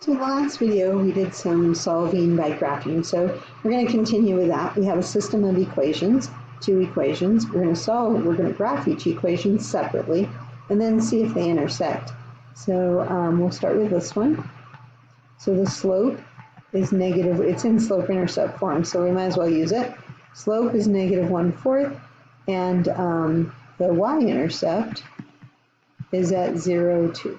So in the last video, we did some solving by graphing. So we're going to continue with that. We have a system of equations, two equations. We're going to graph each equation separately and then see if they intersect. So we'll start with this one. So the slope is negative, it's in slope-intercept form, so we might as well use it. Slope is negative 1/4, and the y-intercept is at 0, 2.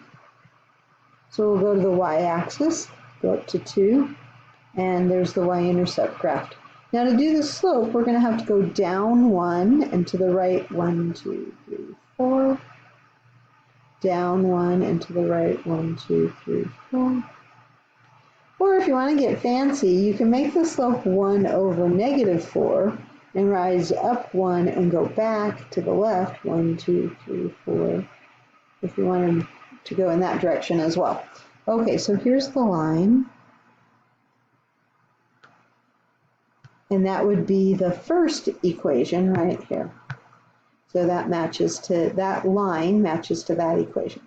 So we'll go to the y-axis, go up to 2, and there's the y-intercept graphed. Now to do the slope, we're going to have to go down 1 and to the right 1, 2, 3, 4. Down 1 and to the right 1, 2, 3, 4. Or if you want to get fancy, you can make the slope 1 over negative 4 and rise up 1 and go back to the left 1, 2, 3, 4 if you wanted to go in that direction as well. Okay, so here's the line. And that would be the first equation right here. So that matches to, that line matches to that equation.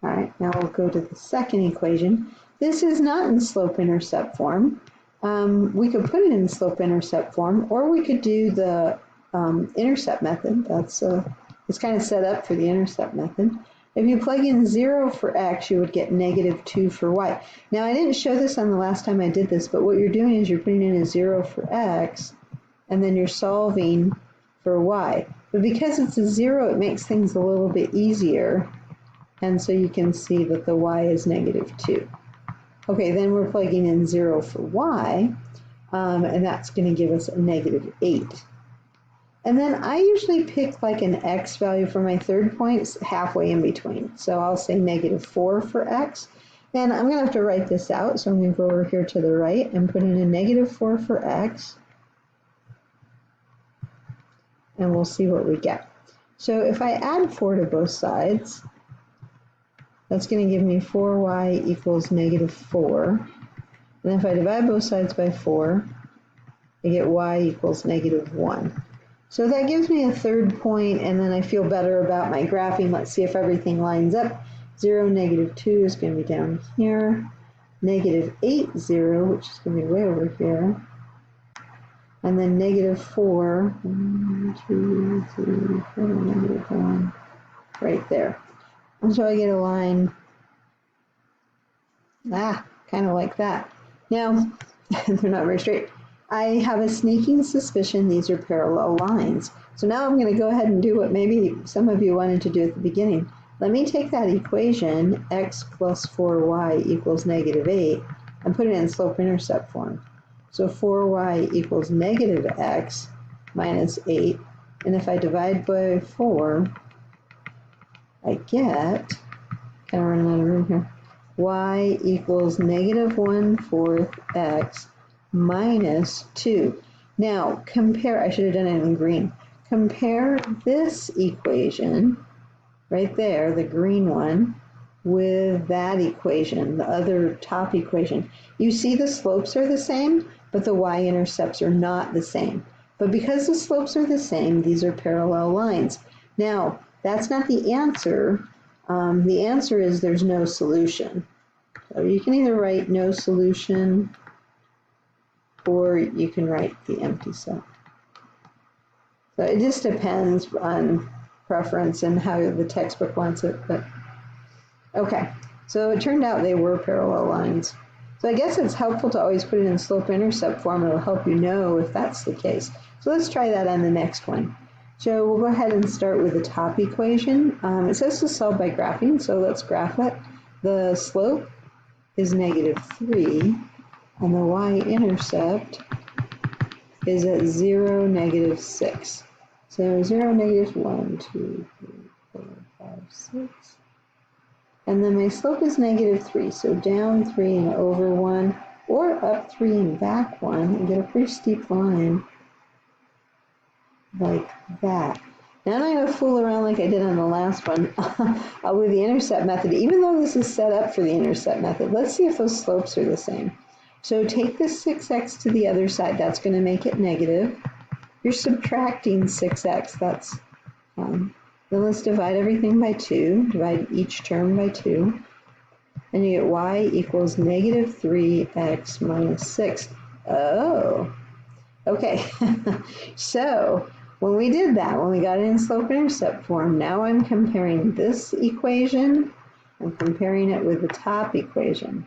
All right, now we'll go to the second equation. This is not in slope-intercept form. We could put it in slope-intercept form, or we could do the intercept method. It's kind of set up for the intercept method. If you plug in 0 for x, you would get negative 2 for y. Now, I didn't show this on the last time I did this, but what you're doing is you're putting in a 0 for x, and then you're solving for y. But because it's a 0, it makes things a little bit easier, and so you can see that the y is negative 2. Okay, then we're plugging in 0 for y, and that's going to give us a negative 8. And then I usually pick like an x value for my third point halfway in between. So I'll say negative 4 for x. And I'm going to have to write this out, so I'm going to go over here to the right and put in a negative 4 for x. And we'll see what we get. So if I add 4 to both sides, that's going to give me 4y equals negative 4. And if I divide both sides by 4, I get y equals negative 1. So that gives me a third point, and then I feel better about my graphing. Let's see if everything lines up. 0, negative 2 is going to be down here. Negative 8, 0, which is going to be way over here. And then negative 4, 1, 2, 3, 4, negative 1, right there. And so I get a line, kind of like that. Now, they're not very straight. I have a sneaking suspicion these are parallel lines. So now I'm going to go ahead and do what maybe some of you wanted to do at the beginning. Let me take that equation, x plus 4y equals negative 8, and put it in slope-intercept form. So 4y equals negative x minus 8. And if I divide by 4, I get, kind of running out of room here, y equals negative 1/4 x minus 2. Now, compare, I should have done it in green. Compare this equation, right there, the green one, with that equation, the other top equation. You see the slopes are the same, but the y-intercepts are not the same. But because the slopes are the same, these are parallel lines. Now, that's not the answer. The answer is there's no solution. So you can either write no solution, or you can write the empty set. So it just depends on preference and how the textbook wants it. But okay, so it turned out they were parallel lines. So I guess it's helpful to always put it in slope-intercept form. It'll help you know if that's the case. So let's try that on the next one. So we'll go ahead and start with the top equation. It says to solve by graphing, so let's graph it. The slope is negative 3. And the y-intercept is at 0, negative 6. So 0, negative 1, 2, 3, 4, 5, 6. And then my slope is negative 3. So down 3 and over 1, or up 3 and back 1, and get a pretty steep line like that. Now I'm not going to fool around like I did on the last one with the intercept method. Even though this is set up for the intercept method, let's see if those slopes are the same. So take this 6x to the other side. That's going to make it negative. You're subtracting 6x. That's fine. Then let's divide everything by 2. Divide each term by 2. and you get y equals negative 3x minus 6. Oh, okay. So when we did that, when we got it in slope-intercept form, now I'm comparing this equation, I'm comparing it with the top equation.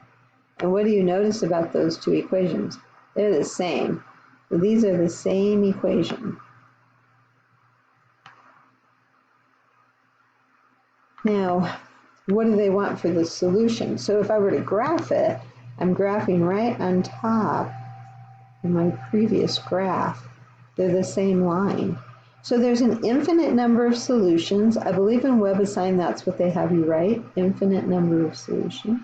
And what do you notice about those two equations? They're the same. So these are the same equation. Now, what do they want for the solution? So if I were to graph it, I'm graphing right on top of my previous graph. They're the same line. So there's an infinite number of solutions. I believe in WebAssign that's what they have you write, infinite number of solutions.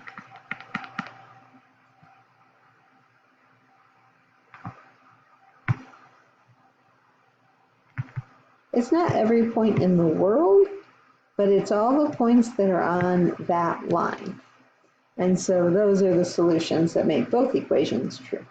It's not every point in the world, but it's all the points that are on that line. And so those are the solutions that make both equations true.